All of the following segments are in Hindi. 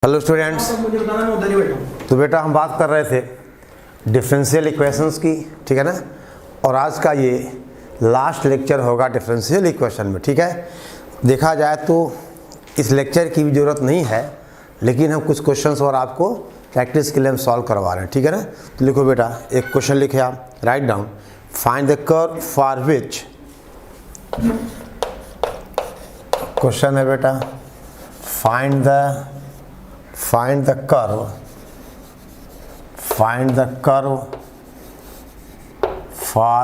हेलो स्टूडेंट्स, तो बेटा हम बात कर रहे थे डिफरेंशियल इक्वेशंस की, ठीक है ना। और आज का ये लास्ट लेक्चर होगा डिफरेंशियल इक्वेशन में, ठीक है। देखा जाए तो इस लेक्चर की भी ज़रूरत नहीं है, लेकिन हम कुछ क्वेश्चंस और आपको प्रैक्टिस के लिए हम सॉल्व करवा रहे हैं, ठीक है ना। तो लिखो बेटा, एक क्वेश्चन लिखे आप, write down, find the curve for which, question है बेटा, find the curve for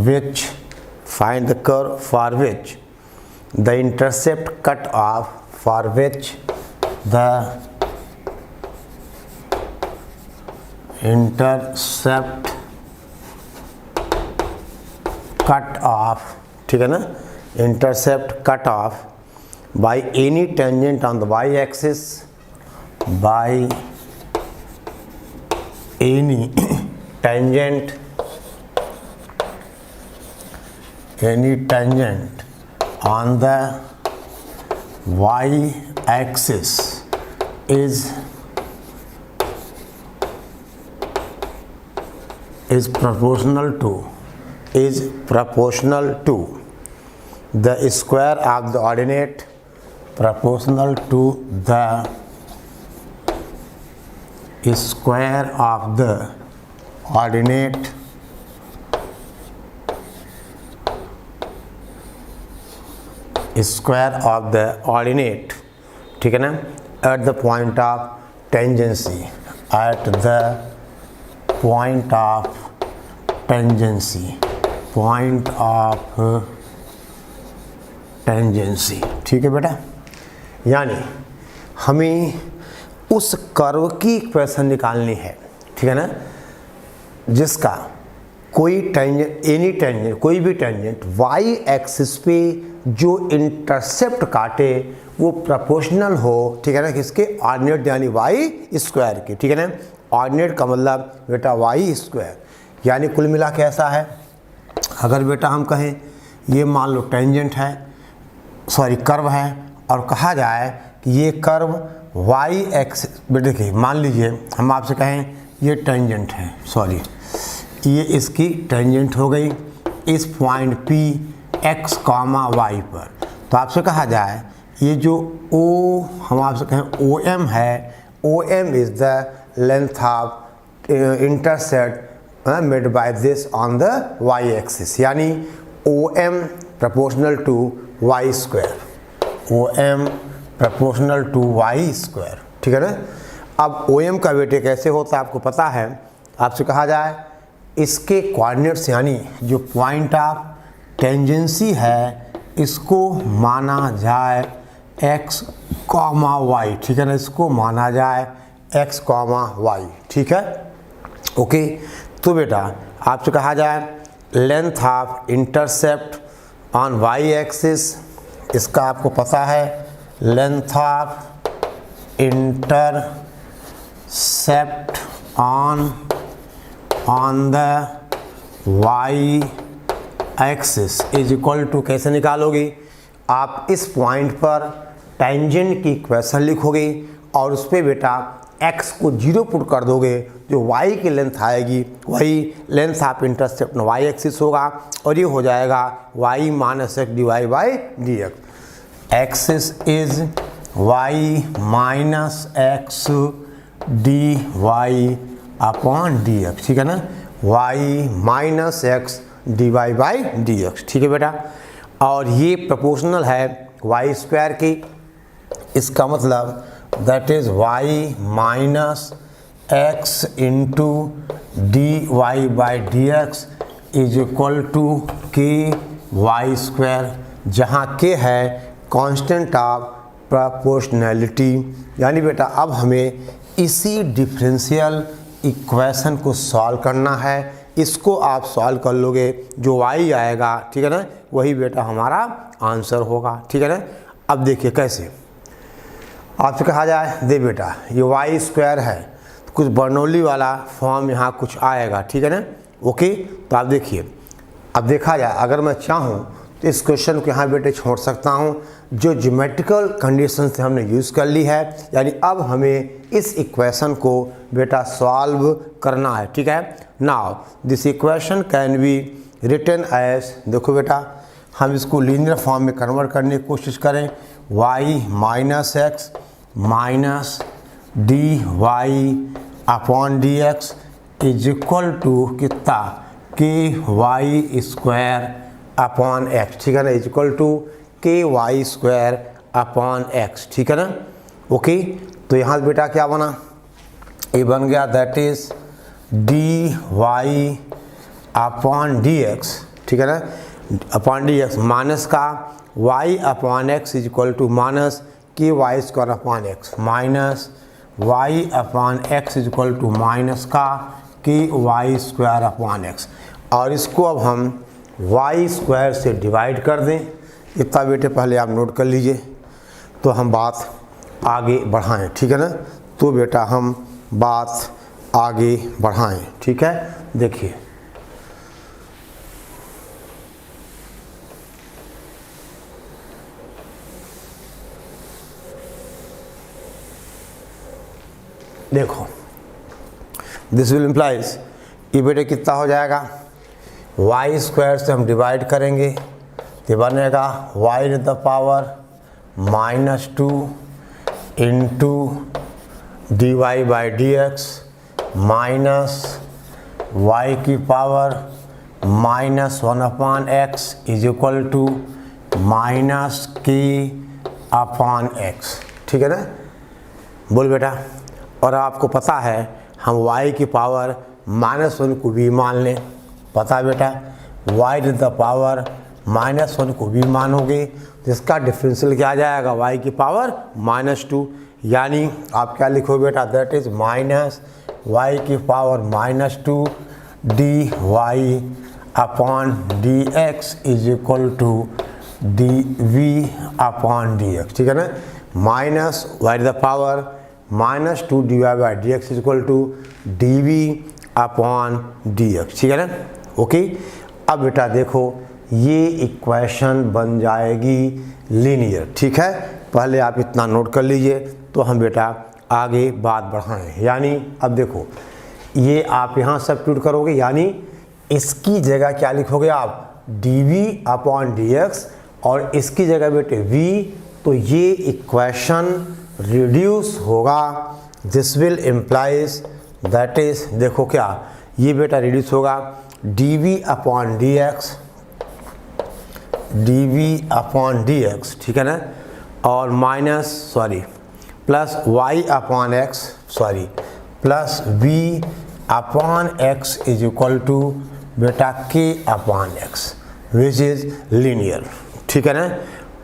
which the intercept cut off ठीक है ना, intercept cut off by any tangent on the y-axis, by any tangent on the y-axis is proportional to the square of the ordinate, proportional to the square of the ordinate ठीक है ना, at the point of tangency, ठीक है बेटा। यानी हमें उस कर्व की इक्वेशन निकालनी है, ठीक है ना, जिसका कोई टेंजेंट, कोई भी टेंजेंट वाई एक्सिस पे जो इंटरसेप्ट काटे वो प्रोपोर्शनल हो, ठीक है ना, किसके, ऑर्डिनेट यानी वाई स्क्वायर के, ठीक है ना। ऑर्डिनेट का मतलब बेटा वाई स्क्वायर, यानी कुल मिला के ऐसा है, अगर बेटा हम कहें ये मान लो टेंजेंट है, कर्व है, और कहा जाए कि ये कर्व वाई एक्सिस, देखिए मान लीजिए हम आपसे कहें ये टेंजेंट है, ये इसकी टेंजेंट हो गई इस point P X comma Y पर। तो आपसे कहा जाए ये जो ओ, हम आपसे कहें ओ एम है, O M is the length of intercept made by this on the Y axis, यानी O M proportional to y square, O M proportional to y square, ठीक है ना। अब ओ एम का बेटे कैसे होता है आपको पता है, आपसे कहा जाए इसके कोऑर्डिनेट्स यानी जो पॉइंट ऑफ टेंजेंसी है इसको माना जाए एक्स कॉमा वाई, ठीक है ना, इसको माना जाए एक्स कॉमा वाई, ठीक है, ओके। तो बेटा आपसे कहा जाए length of intercept on Y axis, इसका आपको पता है length of intercept on the Y axis is equal to, कैसे निकालोगे आप, इस पॉइंट पर टेंजेंट की इक्वेशन लिखोगे और उस पर बेटा x को 0 पुट कर दोगे, जो y की लेंथ आएगी वही length of intercept y axis होगा, और ये हो जाएगा y minus x D Y by D X. Axis is y minus x D Y upon D x, ठीक है ना, y minus x D Y by D x, ठीक है बेटा। और ये प्रोपोर्शनल है वाई स्क्वायर की, इसका मतलब that is y minus x into D Y by D x is equal to K Y square, जहाँ के है कांस्टेंट ऑफ प्रोपोर्शनैलिटी। यानी बेटा अब हमें इसी डिफरेंशियल इक्वेशन को सॉल्व करना है, इसको आप सॉल्व कर लोगे, जो y आएगा, ठीक है ना, वही बेटा हमारा आंसर होगा, ठीक है ना। अब देखिए कैसे, आपसे कहा जाए दे बेटा ये वाई स्क्वायर है, तो कुछ बर्नौली वाला फॉर्म यहाँ कुछ आएगा, ठीक है ना, ओके। तो आप देखिए, अब देखा जाए अगर मैं चाहूँ तो इस क्वेश्चन को यहाँ बेटे छोड़ सकता हूँ, जो ज्योमेट्रिकल कंडीशन से हमने यूज़ कर ली है, यानी अब हमें इस इक्वेशन को बेटा सॉल्व करना है। ठीक है, now this equation can be written as, देखो बेटा हम इसको लीनियर फॉर्म में कन्वर्ट करने की कोशिश करें, y minus X minus D Y upon D x is equal to कितना, K Y square upon x. ठीक है ना, is equal to K Y square upon x. ठीक है ना, ओके। तो यहाँ बेटा क्या बना, ये बन गया that is d Y upon D x. ठीक है ना, अपॉन डी एक्स माइनस का y upon x is equal to minus k Y square upon x minus y upon x is equal to minus का k Y square upon x. और इसको अब हम y स्क्वायर से डिवाइड कर दें, इतना बेटे पहले आप नोट कर लीजिए, तो हम बात आगे बढ़ाएं। ठीक है ना, तो बेटा हम बात आगे बढ़ाएं। ठीक है, देखिए देखो दिस विल इम्प्लाइज, ये बेटे कितना हो जाएगा, वाई स्क्वायर से हम डिवाइड करेंगे तो बनेगा y in the power -2 into D Y by D x minus y की power -1 upon x is equal to minus k upon x. ठीक है ना, बोल बेटा। और आपको पता है हम y की पावर -1 को भी मान लें, पता है बेटा, y इन द पावर -1 को भी मानोगे तो इसका डिफरेंशियल क्या आ जाएगा, y की पावर -2, यानी आप क्या लिखो बेटा, दैट इज माइनस y की power -2 D Y upon D x is equal to D V upon D x. ठीक है ना, minus y in the power -2 D Y by D x is equal to D V upon D x. ठीक है ना, ओके। अब बेटा देखो ये इक्वेशन बन जाएगी लीनियर। ठीक है, पहले आप इतना नोट कर लीजिए तो हम बेटा आगे बात बढ़ाएं। यानी अब देखो ये आप यहाँ सब्स्टिट्यूट करोगे, यानी इसकी जगह क्या लिखोगे आप, D V upon D X, और इसकी जगह बेटे v, तो ये इक्वेशन रिड्यूस होगा। This will implies that is, देखो क्या ये बेटा रिड्यूस होगा D V upon D X, D V upon D x. ठीक है ना, और plus Y upon X plus V upon x is equal to बेटा K upon X which is linear. ठीक है ना,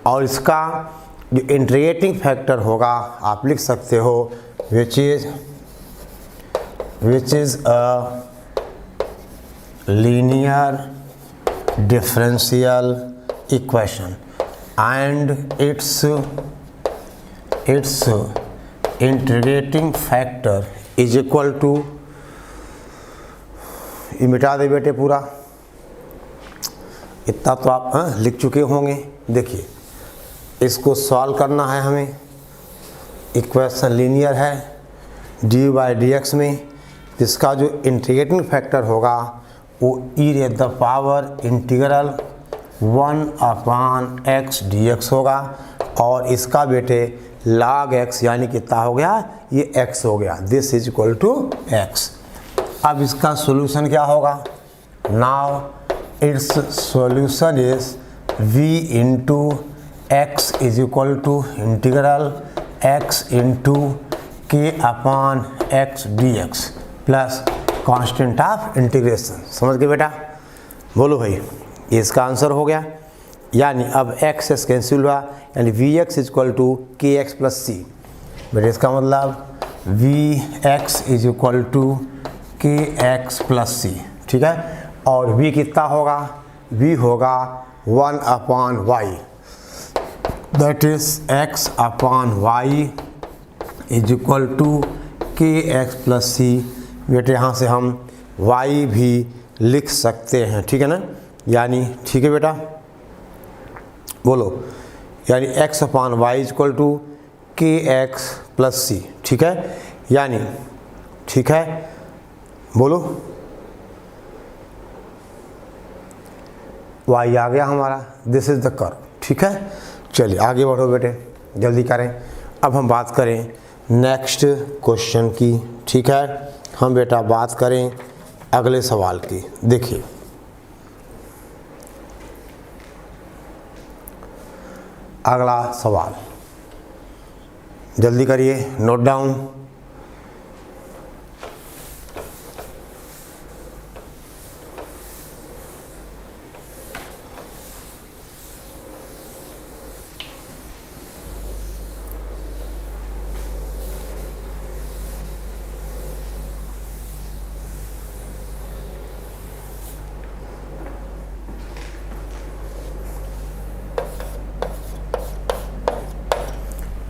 और इसका जो इंटीग्रेटिंग फैक्टर होगा आप लिख सकते हो which is a linear differential equation and it's integrating factor is equal to, ये मिटा दे बेटे पूरा, इतना तो आप लिख चुके होंगे। देखिए इसको सॉल्व करना है हमें, इक्वेशन लीनियर है डी बाई डी एक्स में, जिसका जो इंटीग्रेटिंग फैक्टर होगा वो e to the power integral 1 upon x d x होगा, और इसका बेटे log x यानी कितना हो गया, ये x हो गया, this is equal to x। अब इसका सॉल्यूशन क्या होगा, now its solution is v into x is equal to integral x into k upon x d x plus constant of integration. समझ गए बेटा, बोलो भाई, ये इसका आंसर हो गया। यानी अब x से कैंसिल हुआ, यानी v x is equal to k x plus c, बेटा इसका मतलब v x is equal to k x plus c. ठीक है, और v कितना होगा, v होगा 1 upon y, that is x upon y is equal to k x plus c. बेटे यहाँ से हम y भी लिख सकते हैं। ठीक है ना, यानी ठीक है बेटा, बोलो, यानी x upon y equal to k x plus c, ठीक है। यानी ठीक है, बोलो y आ गया हमारा, दिस इज द कर्व, ठीक है। चलिए आगे बढ़ो बेटे, जल्दी करें। अब हम बात करें नेक्स्ट क्वेश्चन की, ठीक है। हम बेटा बात करें अगले सवाल की। देखिए अगला सवाल, जल्दी करिए, नोट डाउन।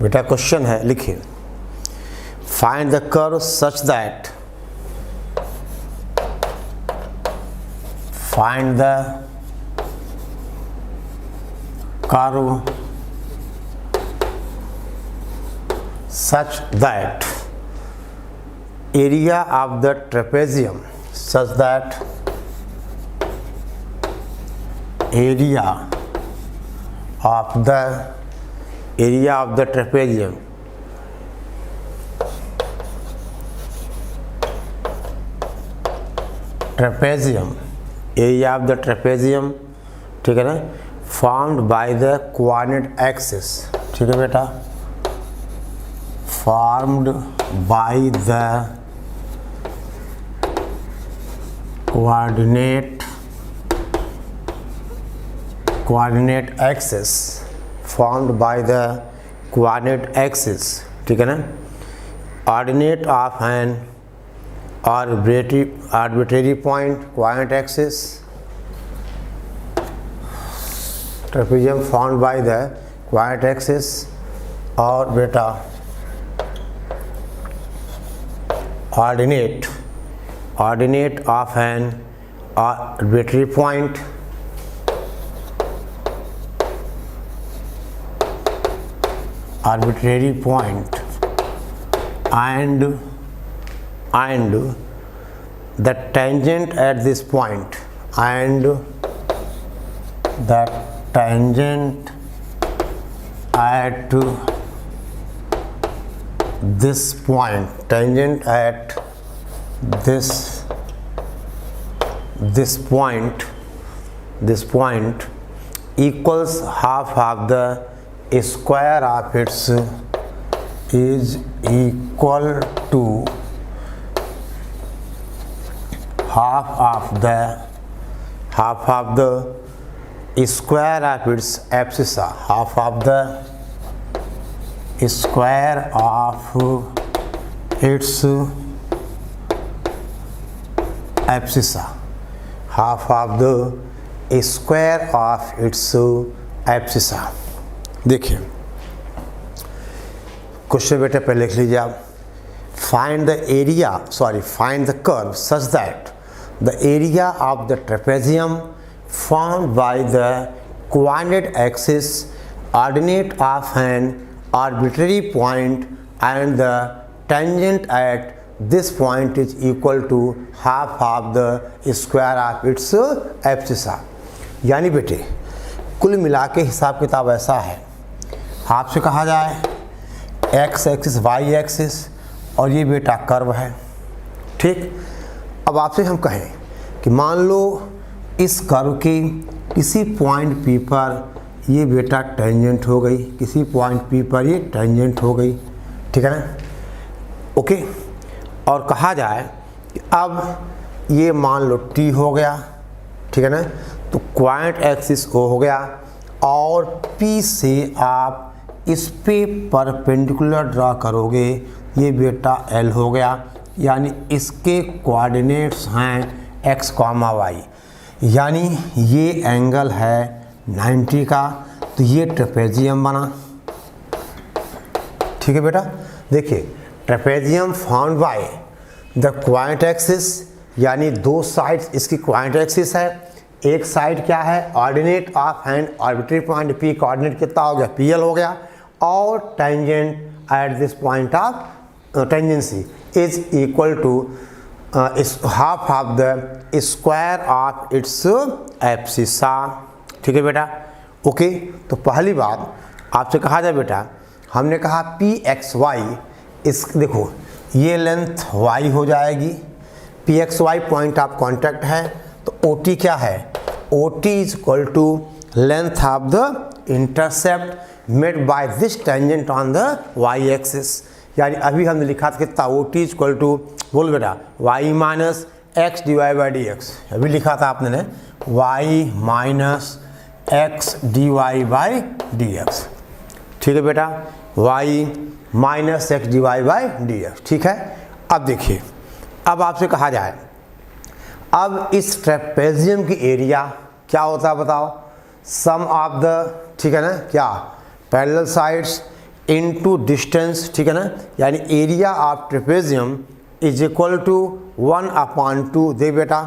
बेटा क्वेश्चन है, लिखिए find the curve such that, find the curve such that area of the trapezium, such that area of the trapezium area of the trapezium, ठीक है ना, formed by the coordinate axis, ठीक है बेटा, formed by the coordinate axis, formed by the coordinate axis, ठीक है ना, ordinate of an arbitrary point, coordinate axis, trapezium formed by the coordinate axis, और बेटा ordinate of an arbitrary point, and the tangent at this point, and the tangent at this point, tangent at this point equals half of the square of its, is equal to half of the square of its abscissa, half of the square of its abscissa, half of the square of its abscissa। देखिए क्वेश्चन बेटा पहले लिख लीजिए आप, find the curve such that the area of the trapezium formed by the coordinate axis, ordinate of an arbitrary point, and the tangent at this point is equal to half of the square of its abscissa। यानी बेटे कुल मिला के हिसाब किताब ऐसा है, आपसे कहा जाए एक्स एक्सिस वाई एक्सिस और ये बेटा कर्व है, ठीक। अब आपसे हम कहें कि मान लो इस कर्व की किसी पॉइंट पी पर ये बेटा टेंजेंट हो गई, किसी पॉइंट पी पर ये टेंजेंट हो गई, ठीक है ना, ओके। और कहा जाए कि अब ये मान लो टी हो गया, ठीक है ना, तो क्वाड्रेंट एक्सिस ओ हो गया, और पी से आप इस पे परपेंडिकुलर ड्रा करोगे, ये बेटा एल हो गया, यानी इसके कोऑर्डिनेट्स हैं एक्स कॉमा वाई, यानी ये एंगल है 90 का, तो ये ट्रेपेजियम बना, ठीक है बेटा। देखिए trapezium found by the quadrant axis, यानी दो साइड्स इसकी क्वाड्रेंट एक्सिस है, एक साइड क्या है, ordinate of an arbitrary point P का ऑर्डिनेट कितना हो गया, PL हो गया, और tangent at this point of tangency is equal to half of the square of its abscissa. ठीक है बेटा, ओके। तो पहली बात आपसे कहा जाए बेटा, हमने कहा PXY, इस देखो ये लेंथ y हो जाएगी, PXY पॉइंट ऑफ कॉन्टैक्ट है, तो OT क्या है, OT is equal to length of the intercept made by this tangent on the y axis. यानी अभी हमने लिखा था कितना, OT इज इक्वल टू, बोल बेटा, y minus x divide by D x, अभी लिखा था आपने ने y minus x D Y by D x. ठीक है बेटा, y minus x D Y by D x. ठीक है, अब देखिए, अब आपसे कहा जाए, अब इस ट्रेपेजियम की एरिया क्या होता है बताओ, सम ऑफ द, ठीक है ना, क्या, पैरेलल साइड्स इनटू डिस्टेंस। ठीक है ना, यानी area of trapezium is equal to 1/2। देख बेटा,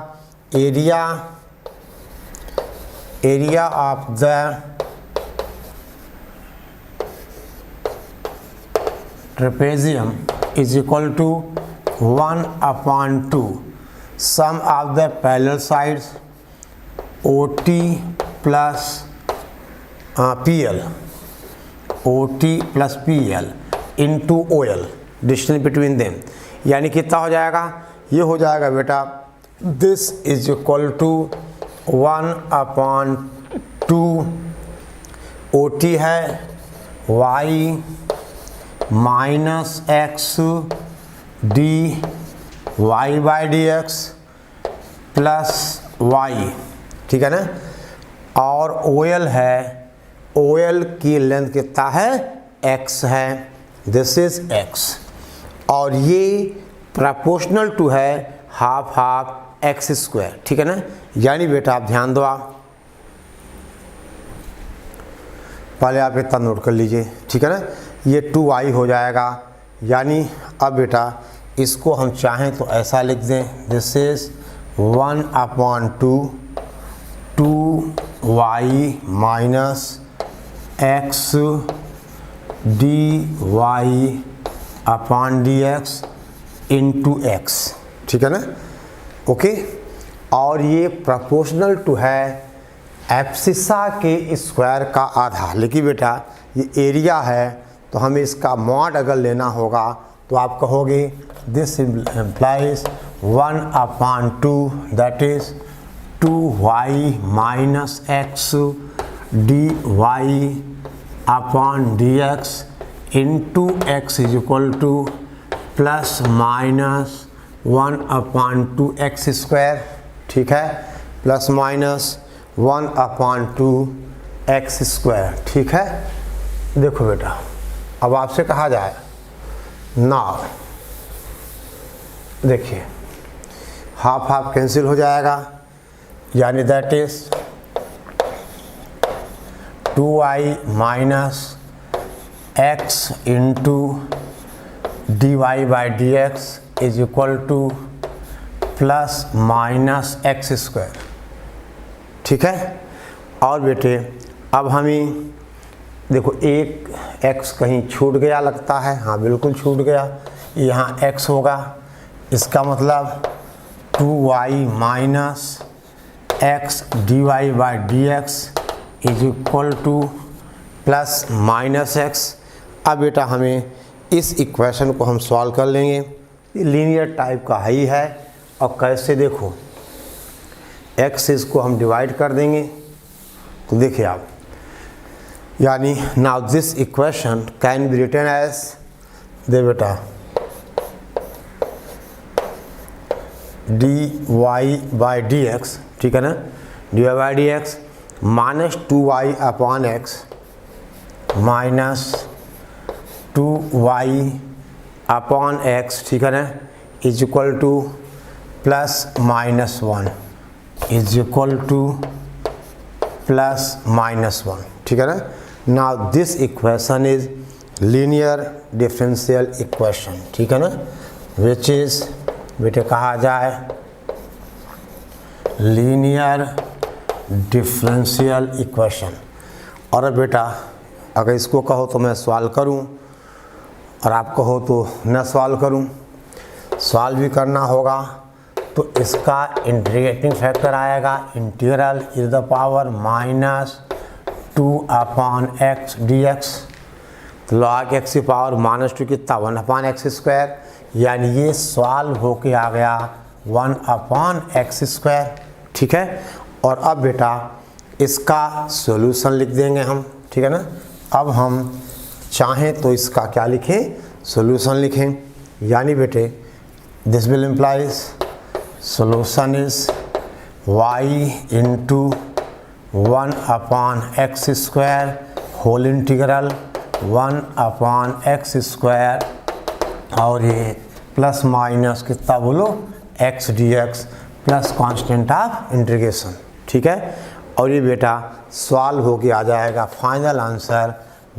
area of the trapezium is equal to 1/2 sum of the parallel sides OT plus PL, OT plus PL into OL, distance between them। यानी कितना हो जाएगा, ये हो जाएगा बेटा, this is equal to 1/2 OT है y minus x D Y by D x plus y. ठीक है ना, और OL है, OL की लेंथ कितना है, x है, दिस इज x, और ये प्रोपोर्शनल टू है हाफ हाफ एक्स स्क्वायर। ठीक है ना, यानी बेटा आप ध्यान दो, आप पहले आप इतना नोट कर लीजिए। ठीक है ना, ये 2y हो जाएगा, यानी अब बेटा इसको हम चाहें तो ऐसा लिख दें, this is 1/2 2y minus x D Y upon D x into x. ठीक है ना, ओके। और ये प्रोपोर्शनल टू है एब्सिसा के स्क्वायर का आधा। लेकिन बेटा ये एरिया है, तो हमें इसका मॉड अगर लेना होगा तो आप कहोगे this implies 1/2 that is 2y minus x D Y upon D x into x is equal to plus minus 1/2 x square. ठीक है, प्लस माइनस 1/2 एक्स स्क्वायर। ठीक है, देखो बेटा, अब आपसे कहा जाए नाउ, देखिए हाफ हाफ कैंसिल हो जाएगा, यानी that is 2y minus x into D Y by D x is equal to plus minus x square. ठीक है, और बेटे अब हमें देखो एक x कहीं छूट गया लगता है, हाँ बिल्कुल छूट गया, यहाँ x होगा, इसका मतलब 2y minus x D Y by D x is equal to plus minus x. अब बेटा हमें इस इक्वेशन को हम सॉल्व कर लेंगे, ये लीनियर टाइप का ही है, और कैसे देखो x इसको हम डिवाइड कर देंगे, तो देखिए आप, यानी now this equation can be written as, दे बेटा, d Y by D x. ठीक है ना, d Y by D x minus 2y upon x minus 2y upon x. ठीक है ना, is equal to plus minus 1 is equal to plus minus 1। ठीक है ना, now this equation is linear differential equation. ठीक है ना, विच इज बेटे कहा जाए लीनियर डिफरेंशियल इक्वेशन। और अब बेटा अगर इसको कहो तो मैं सॉल्व करूं और आप कहो तो न सॉल्व करूं, सॉल्व भी करना होगा तो इसका इंटीग्रेटिंग फैक्टर आएगा इंटीग्रल e⁻² dx, तो log x की पावर -2 कितना 1/x², यानी ये सॉल्व होके आ गया 1/x²। ठीक है, और अब बेटा इसका सॉल्यूशन लिख देंगे हम, ठीक है ना। अब हम चाहें तो इसका क्या लिखें, सॉल्यूशन लिखें, यानी बेटे this will implies solution is y × 1/x² whole integral 1/x² और ये प्लस माइनस कितना बोलो x dx plus constant of integration. ठीक है, और ये बेटा सॉल्व होके आ जाएगा final answer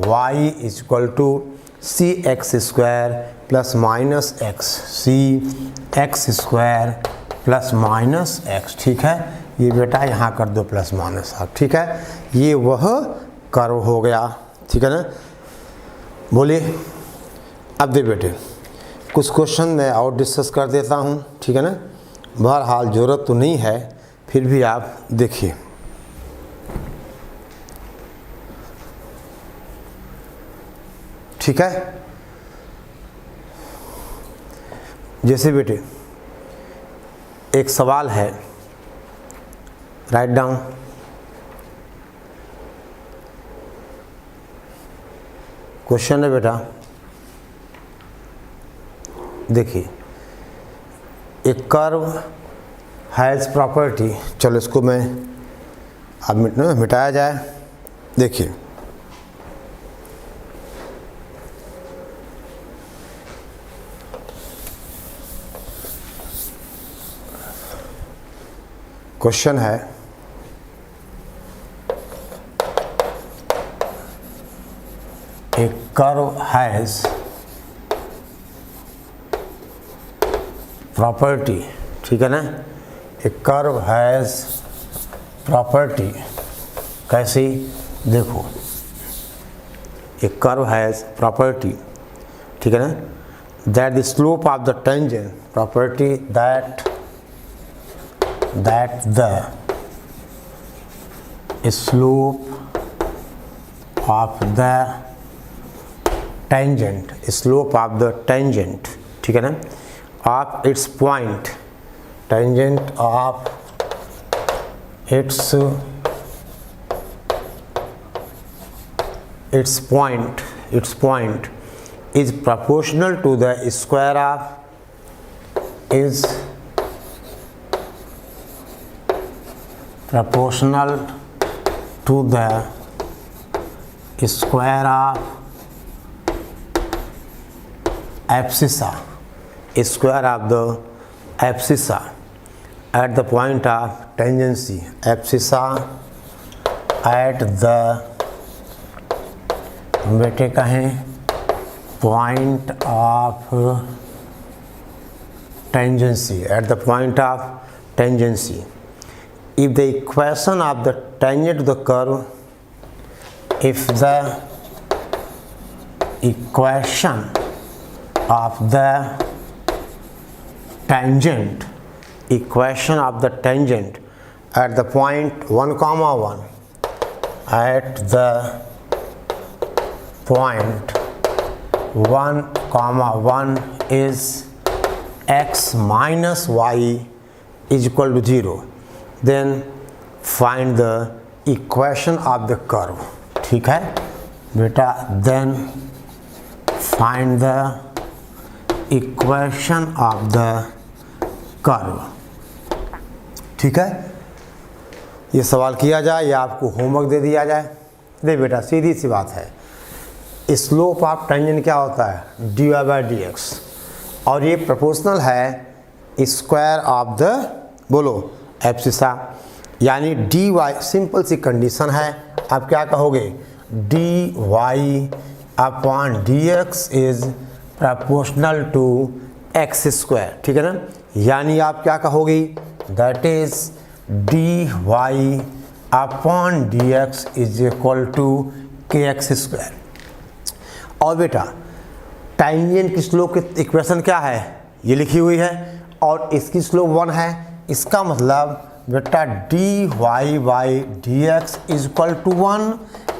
y = cx² plus minus x, cx² plus minus x। ठीक है, ये बेटा यहाँ कर दो प्लस माइनस आप। ठीक है, ये वह कर्व हो गया। ठीक है ना, बोलिए। अब दे बेटे कुछ क्वेश्चन मैं और डिस्कस कर देता हूँ, ठीक है ना। बहरहाल ज़रूरत तो नहीं है, फिर भी आप देखिए। ठीक है, जैसे बेटे एक सवाल है, राइट डाउन। क्वेश्चन है बेटा, देखिए एक कर्व हैज़ प्रॉपर्टी, चलो इसको मैं अब मिटाया जाए। देखिए क्वेश्चन है a curve has property, ठीक है ना। a curve has property कैसी, देखो a curve has property, ठीक है ना, that the slope of the tangent property that the slope of the tangent, ठीक है ना, of its point, tangent of its point is proportional to the square of proportional to the square of abscissa, square of the abscissa at the point of tangency, abscissa at the बेटे कहें point of tangency, at the point of tangency. If the equation of the tangent to the curve, if the equation of the tangent at the point 1,1, at the point 1,1 is x minus y is equal to 0, then find the equation of the curve। ठीक है बेटा, then find the equation of the curve। ठीक है, ये सवाल किया जाए या आपको होमवर्क दे दिया जाए। दे बेटा सीधी सी बात है, स्लोप ऑफ टेंजेंट क्या होता है dy/dx, और ये प्रोपोर्शनल है स्क्वायर ऑफ द बोलो एब्सिसा, यानी dy सिंपल सी कंडीशन है। आप क्या कहोगे dy/dx is proportional to x², ठीक है ना। यानी आप क्या कहोगे that is dy upon D x is equal to k x square. और बेटा टेंजेंट की स्लोप की इक्वेशन क्या है, ये लिखी हुई है, और इसकी स्लोप 1 है। इसका मतलब बेटा d Y by D x is equal to 1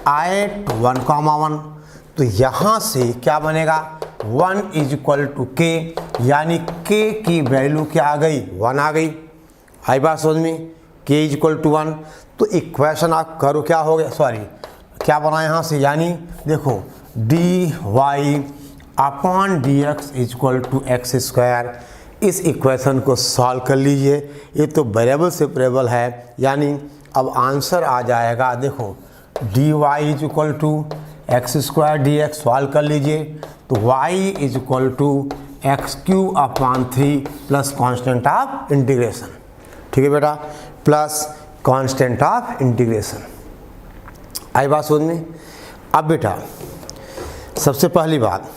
at 1,1। तो यहाँ से क्या बनेगा, 1 इज इक्वल टू के, यानी के की वैल्यू क्या आ गई, 1 आ गई। आई बात समझ में, के इज इक्वल टू 1। तो इक्वेशन आप करो क्या हो गया, सॉरी क्या बना यहाँ से, यानी देखो d Y upon D x is equal to x square. इस इक्वेशन को सॉल्व कर लीजिए, ये तो वेरिएबल सेपरेबल है, यानी अब आंसर आ जाएगा, देखो d y is equal to x square d x, solve कर लीजिए तो y is equal to x cube upon 3 plus constant of integration. ठीक है बेटा, प्लस कॉन्स्टेंट ऑफ इंटीग्रेशन। आई बात समझ में। अब बेटा सबसे पहली बात,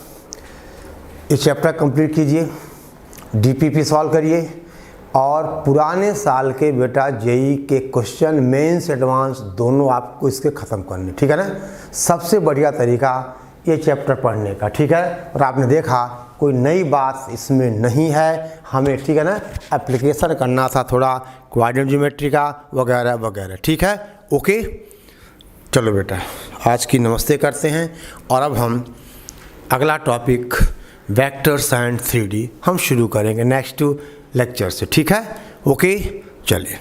ये चैप्टर कंप्लीट कीजिए, डीपीपी सॉल्व करिए, और पुराने साल के बेटा जेई के क्वेश्चन मेंस एडवांस दोनों आपको इसके ख़त्म करने, ठीक है ना। सबसे बढ़िया तरीका ये चैप्टर पढ़ने का, ठीक है। और आपने देखा कोई नई बात इसमें नहीं है हमें, ठीक है ना। एप्लीकेशन करना था थोड़ा कोऑर्डिनेट ज्योमेट्री का वगैरह वगैरह, ठीक है। ओके चलो बेटा आज की नमस्ते करते हैं, और अब हम अगला टॉपिक वेक्टर्स एंड 3D हम शुरू करेंगे नेक्स्ट लेक्चर से, ठीक है। ओके चलिए।